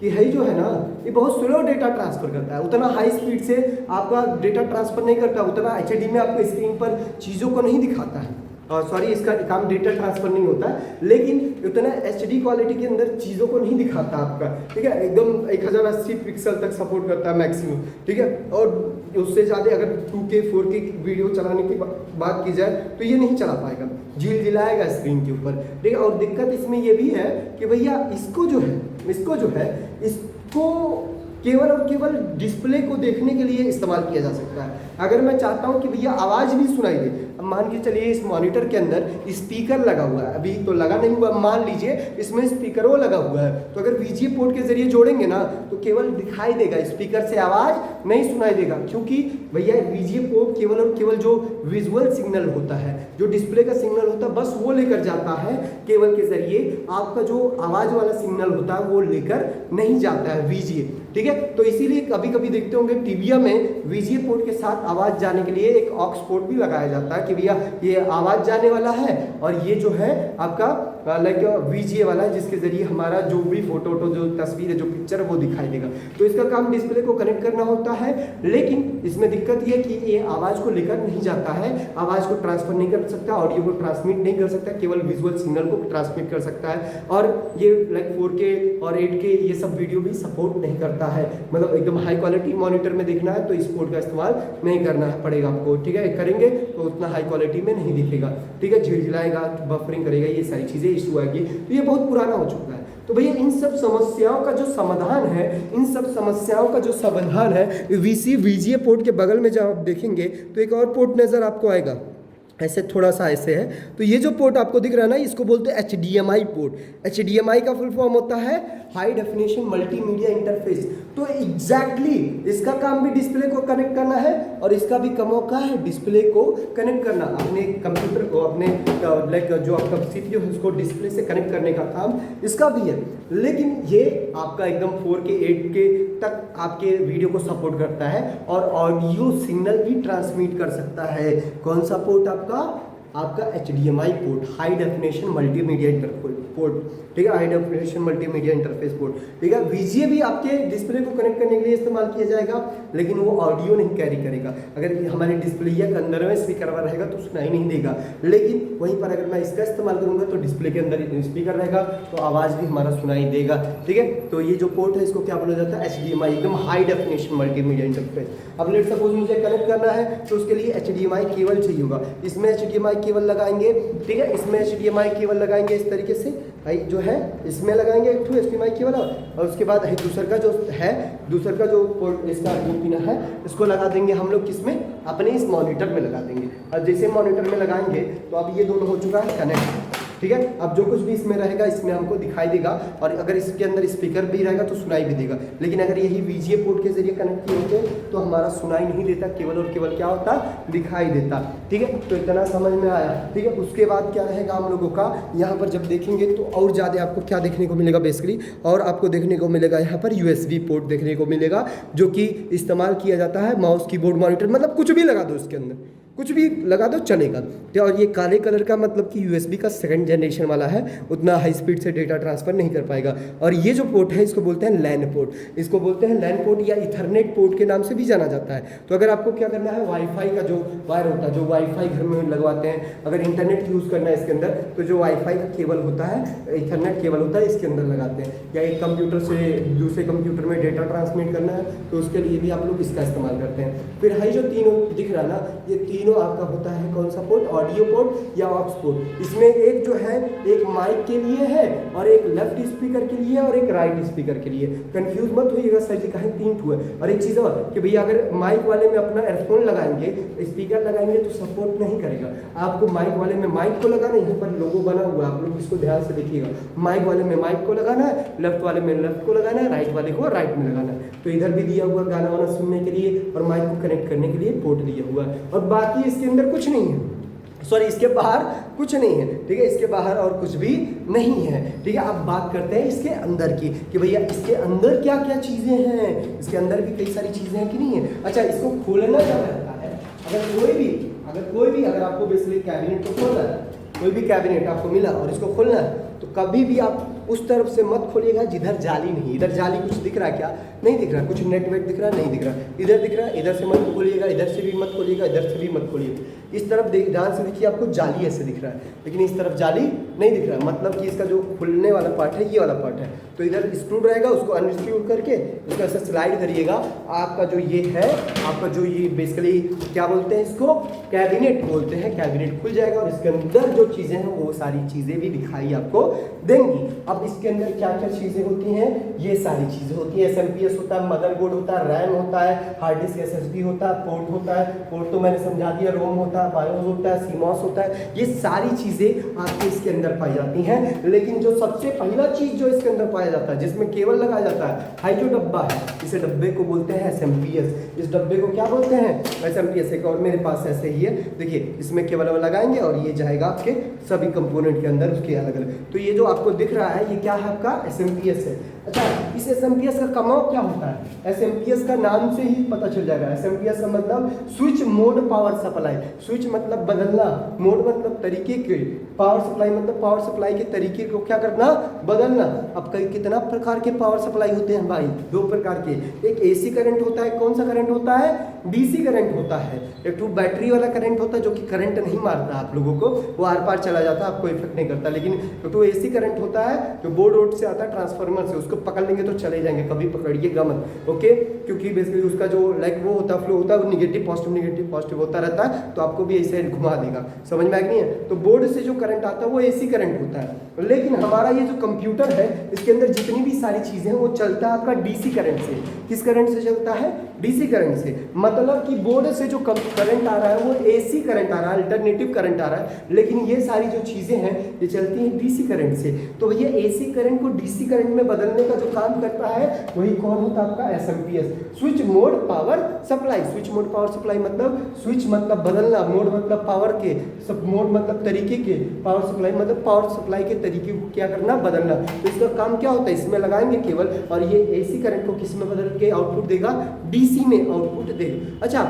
कि है जो है ना, ये बहुत स्लो डेटा ट्रांसफर करता है, उतना हाई स्पीड से आपका डेटा ट्रांसफर नहीं करता, उतना HD में आपको स्क्रीन पर चीज़ों को नहीं दिखाता है, सॉरी इसका काम डेटा ट्रांसफर नहीं होता है, लेकिन उतना HD क्वालिटी के अंदर चीज़ों को नहीं दिखाता आपका, ठीक है। एकदम 1080 पिक्सल तक सपोर्ट करता है मैक्सिमम, ठीक है। और उससे ज़्यादा अगर 2K 4K वीडियो चलाने की बात की जाए तो ये नहीं चला पाएगा, झिल झिलाएगा स्क्रीन के ऊपर, ठीक है। और दिक्कत इसमें ये भी है कि भैया इसको जो है इसको केवल और केवल डिस्प्ले को देखने के लिए इस्तेमाल किया जा सकता है। अगर मैं चाहता हूं कि भैया आवाज़ भी सुनाई दे, अब मान के चलिए इस मॉनिटर के अंदर स्पीकर लगा हुआ है, अभी तो लगा नहीं हुआ, मान लीजिए इसमें स्पीकर वो लगा हुआ है, तो अगर VGA पोर्ट के जरिए जोड़ेंगे ना तो केवल दिखाई देगा, स्पीकर से आवाज़ नहीं सुनाई देगा, क्योंकि भैया VGA पोर्ट केवल और केवल जो विजुअल सिग्नल होता है, जो डिस्प्ले का सिग्नल होता है, बस वो लेकर जाता है केबल के जरिए। आपका जो आवाज़ वाला सिग्नल होता है वो लेकर नहीं जाता है VGA, ठीक है। तो इसीलिए कभी कभी देखते होंगे टीवीया में VGA पोर्ट के साथ आवाज़ जाने के लिए एक ऑक्स पोर्ट भी लगाया जाता है कि भैया ये आवाज़ जाने वाला है और ये जो है आपका लाइक VGA वाला है, जिसके जरिए हमारा जो भी फोटो जो तस्वीर है, जो पिक्चर है वो दिखाई देगा। तो इसका काम डिस्प्ले को कनेक्ट करना होता है, लेकिन इसमें दिक्कत ये कि ये आवाज़ को लेकर नहीं जाता है, आवाज़ को ट्रांसफर नहीं कर सकता, ऑडियो को ट्रांसमिट नहीं कर सकता, केवल विजुअल सिग्नल को ट्रांसमिट कर सकता है। और ये लाइक 4K और 8K ये सब वीडियो भी सपोर्ट नहीं करता है, मतलब एकदम हाई क्वालिटी मॉनिटर में देखना है तो इस पोर्ट का इस्तेमाल नहीं करना पड़ेगा आपको, ठीक है। करेंगे तो उतना हाई क्वालिटी में नहीं दिखेगा, ठीक है, झिलझिलाएगा, बफरिंग करेगा, ये सारी चीज़ें इशू आएगी। तो ये बहुत पुराना हो चुका है। तो भैया इन सब समस्याओं का जो समाधान है, VGA पोर्ट के बगल में जब आप देखेंगे तो एक और पोर्ट नज़र आपको आएगा, ऐसे थोड़ा सा ऐसे है। तो ये जो पोर्ट आपको दिख रहा है ना, इसको बोलते हैं HDMI पोर्ट। HDMI का फुल फॉर्म होता है हाई डेफिनेशन मल्टीमीडिया इंटरफेस। तो एग्जैक्टली इसका काम भी डिस्प्ले को कनेक्ट करना है और इसका भी काम का है डिस्प्ले को कनेक्ट करना, अपने कंप्यूटर को, अपने लाइक जो आपका CPU है उसको डिस्प्ले से कनेक्ट करने का काम इसका भी है। लेकिन ये आपका एकदम 4K 8K तक आपके वीडियो को सपोर्ट करता है और ऑडियो सिग्नल भी ट्रांसमिट कर सकता है। कौन सा पोर्ट आपका HDMI port, high definition multimedia interface port, ठीक है, high definition multimedia interface port, ठीक है। VGA भी आपके डिस्प्ले को कनेक्ट करने के लिए इस्तेमाल किया जाएगा, लेकिन वो ऑडियो नहीं कैरी करेगा। अगर हमारे डिस्प्ले या अंदर में स्पीकर रहेगा तो सुनाई नहीं देगा, लेकिन वहीं पर अगर मैं इसका इस्तेमाल करूंगा तो डिस्प्ले के अंदर स्पीकर रहेगा तो आवाज़ भी हमारा सुनाई देगा, ठीक है। तो ये जो पोर्ट है इसको क्या बोला जाता है, HDMI, एकदम हाई डेफिनेशन मल्टीमीडिया इंटरफेस। अब लेट सपोज मुझे कनेक्ट करना है तो उसके लिए HDMI केबल चाहिए होगा, इसमें HDMI केबल लगाएंगे, ठीक है, इसमें HDMI केबल लगाएंगे इस तरीके से, जो है इसमें लगाएंगे एक HDMI केबल, और उसके बाद दूसरा का जो पोर्ट इसका जो पिन है इसको लगा देंगे हम लोग किसमें, अपने इस मॉनिटर में लगा देंगे। और जैसे मॉनिटर में लगाएंगे तो अब ये दोनों हो चुका है कनेक्ट, ठीक है। अब जो कुछ भी इसमें रहेगा इसमें हमको दिखाई देगा, और अगर इसके अंदर स्पीकर भी रहेगा तो सुनाई भी देगा। लेकिन अगर यही VGA पोर्ट के जरिए कनेक्ट किए होते तो हमारा सुनाई नहीं देता, केवल और केवल क्या होता, दिखाई देता, ठीक है। तो इतना समझ में आया, ठीक है। उसके बाद क्या रहेगा हम लोगों का, यहाँ पर जब देखेंगे तो और ज़्यादा आपको क्या देखने को मिलेगा बेसिकली, और आपको देखने को मिलेगा यहाँ पर USB पोर्ट देखने को मिलेगा, जो कि इस्तेमाल किया जाता है माउस, कीबोर्ड, मॉनिटर, मतलब कुछ भी लगा दो इसके अंदर, कुछ भी लगा दो चलेगा। और ये काले कलर का मतलब कि USB का सेकंड जनरेशन वाला है, उतना हाई स्पीड से डेटा ट्रांसफर नहीं कर पाएगा। और ये जो पोर्ट है इसको बोलते हैं LAN पोर्ट, इसको बोलते हैं LAN पोर्ट या इथरनेट पोर्ट के नाम से भी जाना जाता है। तो अगर आपको क्या करना है, वाईफाई का जो वायर होता है, जो वाईफाई घर में लगवाते हैं, अगर इंटरनेट यूज़ करना है इसके अंदर तो जो वाईफाई का केबल होता है, इथरनेट केबल होता है, इसके अंदर लगाते हैं। या एक कंप्यूटर से दूसरे कंप्यूटर में डेटा ट्रांसमिट करना है तो उसके लिए भी आप लोग इसका इस्तेमाल करते हैं। फिर हाई जो तीनों दिख रहा ना, ये तीनों आपका होता है कौन सा पोर्ट, ऑडियो पोर्ट या ऑक्स पोर्ट। इसमें एक जो है एक माइक के लिए है, और एक लेफ्ट स्पीकर के लिए और एक राइट स्पीकर के लिए। कंफ्यूज मत होइएगा, सर जी कहें 3 ठो है। और एक चीज़ और कि भैया अगर माइक वाले में अपना एयरफोन लगाएंगे, स्पीकर लगाएंगे तो सपोर्ट नहीं करेगा। आपको माइक वाले में माइक को लगाना है, यहाँ पर लोगो बना हुआ है, आप लोग इसको ध्यान से देखिएगा। माइक वाले में माइक को लगाना है, लेफ्ट वाले में लेफ्ट को लगाना है, राइट वाले को राइट में लगाना है। तो इधर भी दिया हुआ गाना वाना सुनने के लिए और माइक को कनेक्ट करने के लिए पोर्ट दिया हुआ है। और बाकी इसके अंदर कुछ नहीं है, सॉरी इसके बाहर कुछ नहीं है, ठीक है, इसके बाहर और कुछ भी नहीं है, ठीक है। अब बात करते हैं इसके अंदर की कि भैया इसके अंदर क्या क्या चीज़ें हैं। इसके अंदर भी कई सारी चीज़ें हैं कि नहीं है। अच्छा, इसको खोलना क्या रहता है, अगर आपको बेसिकली कैबिनेट को खोलना है, कोई भी कैबिनेट आपको मिला और इसको खोलना है तो कभी भी आप उस तरफ से मत खोलिएगा जिधर जाली नहीं। इधर जाली कुछ दिख रहा है क्या? नहीं दिख रहा। कुछ नेट वेट दिख रहा है? नहीं दिख रहा। इधर दिख रहा है, इधर से मत खोलिएगा, इधर से भी मत खोलिएगा, इधर से भी मत खोलिएगा। इस तरफ ध्यान से देखिए, आपको जाली ऐसे दिख रहा है, लेकिन इस तरफ जाली नहीं दिख रहा है, मतलब कि इसका जो खुलने वाला पार्ट है ये वाला पार्ट है। तो इधर स्क्रू रहेगा, उसको अनस्क्रू करके उसको ऐसे स्लाइड करिएगा। आपका जो ये है, आपका जो ये बेसिकली क्या बोलते हैं इसको, कैबिनेट बोलते हैं, कैबिनेट खुल जाएगा और इसके अंदर जो चीज़ें हैं वो सारी चीज़ें भी दिखाई आपको देंगी। अब इसके अंदर क्या क्या चीज़ें होती हैं, ये सारी चीज़ें होती हैं। SMPS होता है, मदरबोर्ड होता है, रैम होता है, हार्ड डिस्क SSD होता है, पोर्ट होता है, पोर्ट तो मैंने समझा दिया, रोम होता है, बायोस होता है, सीमॉस होता है। ये सारी चीज़ें आपके इसके अंदर पाई जाती हैं। लेकिन जो सबसे पहला चीज़ जो इसके अंदर पाया जाता है, जिसमें केबल लगाया जाता है, हाई जो डब्बा है, इसे डब्बे को बोलते हैं SMPS। इस डब्बे को क्या बोलते हैं? SMPS। एक और मेरे पास ऐसे ही है, देखिए इसमें केबल लगाएंगे और ये जाएगा आपके सभी कंपोनेंट के अंदर, उसके अलग अलग। तो ये जो आपको दिख रहा है, ये क्या है? आपका SMPS है। अच्छा, इस SMPS का कमाल क्या होता है? SMPS का नाम से ही पता चल जाएगा। SMPS का मतलब switch mode power supply. Switch मतलब बदलना, मोड मतलब तरीके के, पावर सप्लाई मतलब पावर सप्लाई के तरीके को क्या करना? बदलना। अब कई कितना प्रकार के पावर सप्लाई होते हैं भाई? 2 प्रकार के। एक AC करंट होता है, कौन सा करंट होता है? DC करंट होता है। एक तो बैटरी वाला करंट होता है जो कि करंट नहीं मारता आप लोगों को, वो आर पार चला जाता है, आपको इफेक्ट नहीं करता। लेकिन तो AC करंट होता है जो बोर्ड वोर्ड से आता है, ट्रांसफार्मर से, उसको पकड़ लेंगे तो चले जाएंगे, कभी पकड़िएगा मत, ओके? क्योंकि बेसिकली उसका जो लाइक वो होता है, फ्लो होता है, वो निगेटिव पॉजिटिव होता रहता है, तो आपको भी ऐसे घुमा देगा। समझ में आ नहीं है? तो बोर्ड से जो करंट आता है वो AC करंट होता है। लेकिन हमारा ये जो कंप्यूटर है, इसके अंदर जितनी भी सारी चीज़ें हैं वो चलता है आपका DC करंट से। किस करंट से चलता है? DC करंट से। मतलब कि बोर्ड से जो करंट आ रहा है वो AC करंट आ रहा है, अल्टरनेटिव करंट आ रहा है, लेकिन ये सारी जो चीज़ें हैं ये चलती हैं DC करंट से। तो ये AC करंट को DC करंट में बदलने का जो काम करता है वही कौन होता है? आपका SMPS, switch mode power supply. Switch mode power supply मतलब स्विच मतलब बदलना, मोड मतलब पावर के, सब मोड मतलब तरीके के, पावर सप्लाई मतलब पावर सप्लाई के तरीके को क्या करना? बदलना। तो इसका काम क्या होता है? इसमें लगाएंगे केबल और ये AC करंट को किस में बदल के आउटपुट देगा? DC में आउटपुट देगा। अच्छा,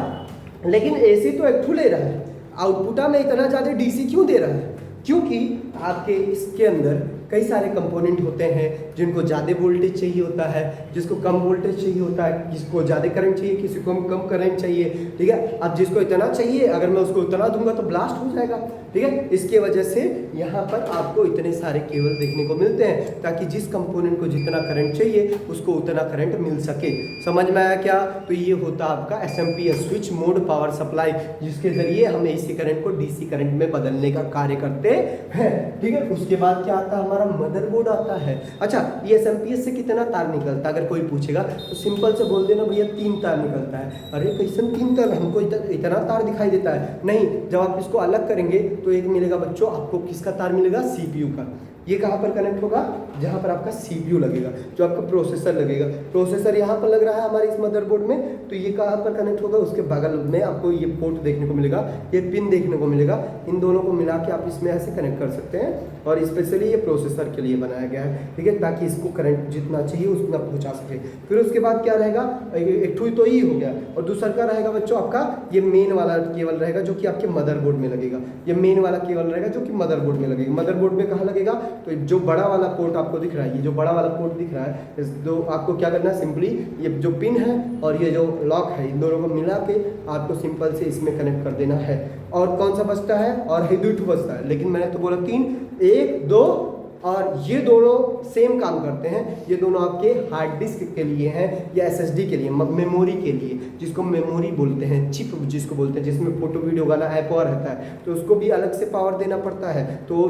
लेकिन AC तो एक ले रहा है, आउटपुटा में इतना ज़्यादा DC क्यों दे रहा है? क्योंकि आपके इसके अंदर कई सारे कंपोनेंट होते हैं जिनको ज़्यादा वोल्टेज चाहिए होता है, जिसको कम वोल्टेज चाहिए होता है, किसको ज़्यादा करंट चाहिए, किसी को कम करंट चाहिए, ठीक है? अब जिसको इतना चाहिए, अगर मैं उसको उतना दूंगा तो ब्लास्ट हो जाएगा, ठीक है? इसके वजह से यहाँ पर आपको इतने सारे केबल देखने को मिलते हैं ताकि जिस कंपोनेंट को जितना करंट चाहिए उसको उतना करंट मिल सके। समझ में आया क्या? तो ये होता है आपका SMPS, switch mode power supply, जिसके जरिए हम AC करंट को DC करंट में बदलने का कार्य करते हैं, ठीक है? उसके बाद क्या आता है? हमारा मदरबोर्ड आता है। अच्छा, ये SMPS से कितना तार निकलता है? अगर कोई पूछेगा तो सिंपल से बोल देना भैया 3 तार निकलता है। अरे कैसे 3 तार? हमको इतना तार दिखाई देता है। नहीं, जब आप इसको अलग करेंगे तो एक मिलेगा बच्चों आपको, किसका तार मिलेगा? CPU का। ये कहाँ पर कनेक्ट होगा? जहाँ पर आपका CPU लगेगा, जो आपका प्रोसेसर लगेगा। प्रोसेसर यहाँ पर लग रहा है हमारे इस मदरबोर्ड में, तो ये कहाँ पर कनेक्ट होगा? उसके बगल में आपको ये पोर्ट देखने को मिलेगा, ये पिन देखने को मिलेगा। इन दोनों को मिला के आप इसमें ऐसे कनेक्ट कर सकते हैं और स्पेशली ये प्रोसेसर के लिए बनाया गया है, ठीक है? ताकि इसको करंट जितना चाहिए उतना पहुँचा सके। फिर उसके बाद क्या रहेगा? एक तो ही हो गया, और दूसरा का रहेगा बच्चों आपका ये मेन वाला केबल रहेगा जो कि आपके मदरबोर्ड में लगेगा। ये मेन वाला केबल रहेगा जो कि मदरबोर्ड में लगेगा। मदरबोर्ड में कहाँ लगेगा? तो जो बड़ा वाला पोर्ट आपको दिख रहा है, ये जो बड़ा वाला पोर्ट दिख रहा है, इस दो आपको क्या करना है? सिंपली ये जो पिन है और ये जो लॉक है, इन दोनों को मिला के आपको सिंपल से इसमें कनेक्ट कर देना है। और कौन सा बचता है? और 2 बचता है, लेकिन मैंने तो बोला 3, 1, 2, और ये दोनों सेम काम करते हैं। ये दोनों आपके हार्ड डिस्क के लिए हैं या SSD के लिए, मेमोरी के लिए, जिसको मेमोरी बोलते हैं, चिप जिसको बोलते हैं, जिसमें फोटो वीडियो वाला ऐप और रहता है, तो उसको भी अलग से पावर देना पड़ता है। तो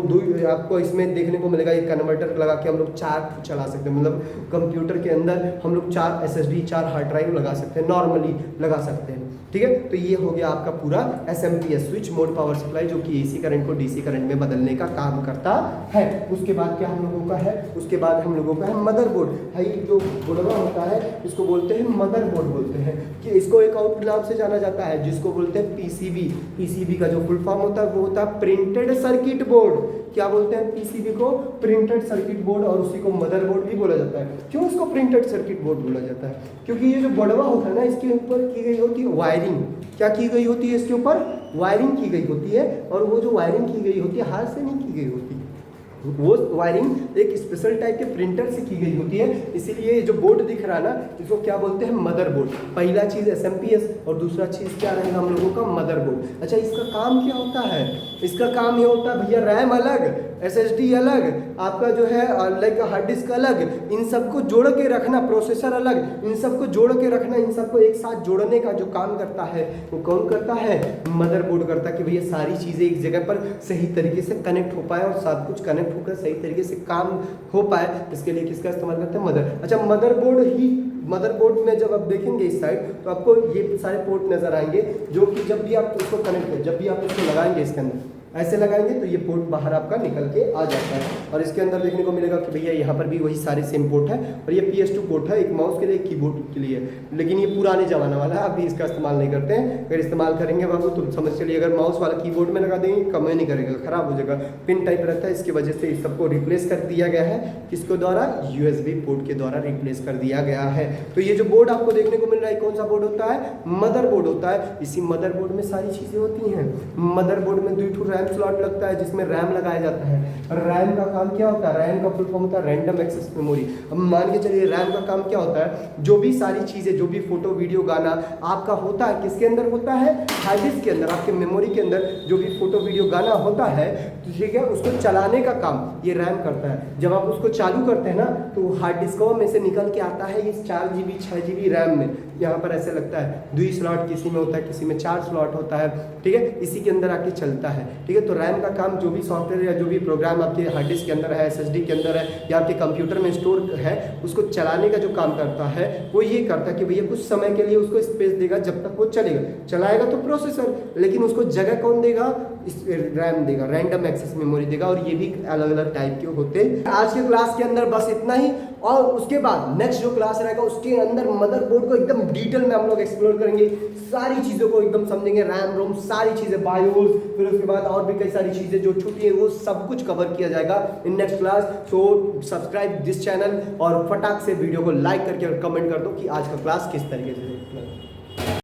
आपको इसमें देखने को मिलेगा ये कन्वर्टर लगा के हम लोग 4 चला सकते हैं, मतलब कंप्यूटर के अंदर हम लोग 4 SSD 4 हार्ड ड्राइव लगा सकते हैं, नॉर्मली लगा सकते हैं, ठीक है? तो ये हो गया आपका पूरा SMPS, switch mode power supply, जो कि AC करंट को DC करंट में बदलने का काम करता है। उसके बाद क्या हम लोगों का है? उसके बाद हम लोगों का है मदरबोर्ड। भाई जो बोर्डवा होता है इसको बोलते हैं मदरबोर्ड बोलते हैं, कि इसको एक और नाम से जाना जाता है जिसको बोलते हैं PCB। PCB का जो फुल फॉर्म होता है वो होता है प्रिंटेड सर्किट बोर्ड। क्या बोलते हैं PCB को? प्रिंटेड सर्किट बोर्ड, और उसी को मदरबोर्ड भी बोला जाता है। क्यों इसको प्रिंटेड सर्किट बोर्ड बोला जाता है? क्योंकि ये जो बोर्डवा होता है ना, इसके ऊपर की गई होती है वायरिंग। क्या की गई होती है? इसके ऊपर वायरिंग की गई होती है, और वो जो वायरिंग की गई होती है हाथ से नहीं की गई होती, वो वायरिंग एक स्पेशल टाइप के प्रिंटर से की गई होती है, इसीलिए ये जो बोर्ड दिख रहा है ना, इसको क्या बोलते हैं, मदरबोर्ड। पहला चीज़ SMPS और दूसरा चीज़ क्या रहेगा हम लोगों का, मदरबोर्ड। अच्छा, इसका काम क्या होता है? इसका काम ये होता है भैया, रैम अलग, SSD अलग, आपका जो है लाइक हार्ड डिस्क अलग, इन सबको जोड़ के रखना, प्रोसेसर अलग, इन सबको जोड़ के रखना, इन सबको एक साथ जोड़ने का जो काम करता है वो कौन करता है, मदरबोर्ड करता है, कि भैया सारी चीज़ें एक जगह पर सही तरीके से कनेक्ट हो पाए और सब कुछ कनेक्ट होकर सही तरीके से काम हो पाए। इसके लिए किसका इस्तेमाल करते हैं, मदर। अच्छा, मदरबोर्ड में जब आप देखेंगे इस साइड तो आपको ये सारे पोर्ट नजर आएंगे, जो कि जब भी आप इसको कनेक्ट करें, जब भी आप इसको लगाएंगे इसके अंदर ऐसे लगाएंगे तो ये पोर्ट बाहर आपका निकल के आ जाता है। और इसके अंदर देखने को मिलेगा कि भैया यहाँ पर भी वही सारे सेम पोर्ट है, और ये PS2 पोर्ट है, एक माउस के लिए, एक कीबोर्ड के लिए। लेकिन ये पुराने जमाना वाला है, अभी इसका इस्तेमाल नहीं करते हैं। अगर इस्तेमाल करेंगे बाबू तो समझ चलिए, अगर माउस वाला कीबोर्ड में लगा देंगे काम नहीं करेगा, खराब हो जाएगा, पिन टाइप रहता है। इसकी वजह से इस सबको रिप्लेस कर दिया गया है, किसको द्वारा, USB पोर्ट के द्वारा रिप्लेस कर दिया गया है। तो ये जो बोर्ड आपको देखने को मिल रहा है कौन सा बोर्ड होता है, मदरबोर्ड होता है। इसी मदरबोर्ड में सारी चीजें होती हैं। मदरबोर्ड में 2 रैम स्लॉट लगता है, जिसमें रैम लगाया जाता है। रैम का काम क्या होता है, रैम का फुल फॉर्म होता है रैंडम एक्सेस मेमोरी। अब मान के चलिए रैम का काम क्या होता है, जो भी सारी चीजें, जो भी फोटो वीडियो गाना आपका होता है, किसके अंदर होता है, हार्ड डिस्क के अंदर, आपके मेमोरी के अंदर जो भी फोटो वीडियो गाना होता है, ठीक है, उसको चलाने का काम ये रैम करता है। जब आप उसको चालू करते हैं ना तो हार्ड डिस्कों में से निकल के आता है इस 4GB 6GB रैम में। यहाँ पर ऐसे लगता है 2 स्लॉट किसी में होता है, किसी में 4 स्लॉट होता है, ठीक है, इसी के अंदर आके चलता है, ठीक है। तो रैम का काम जो भी सॉफ्टवेयर या जो भी प्रोग्राम आपके हार्ड डिस्क के अंदर है, SSD के अंदर है, या आपके कंप्यूटर में स्टोर है, उसको चलाने का जो काम करता है वो ये करता है कि भैया कुछ समय के लिए उसको स्पेस देगा, जब तक वो चलेगा। चलाएगा तो प्रोसेसर, लेकिन उसको जगह कौन देगा, रैम देगा, रैंडम एक्सेस मेमोरी देगा। और ये भी अलग अलग टाइप के होते हैं। आज के क्लास के अंदर बस इतना ही, और उसके बाद नेक्स्ट जो क्लास रहेगा उसके अंदर मदरबोर्ड को एकदम डिटेल में हम लोग एक्सप्लोर करेंगे, सारी चीज़ों को एकदम समझेंगे, रैम रोम सारी चीज़ें, बायोस, फिर उसके बाद और भी कई सारी चीज़ें जो छूटी है वो सब कुछ कवर किया जाएगा in next class. So subscribe this channel और फटाक से वीडियो को लाइक करके और कमेंट कर दो कि आज का क्लास किस तरीके से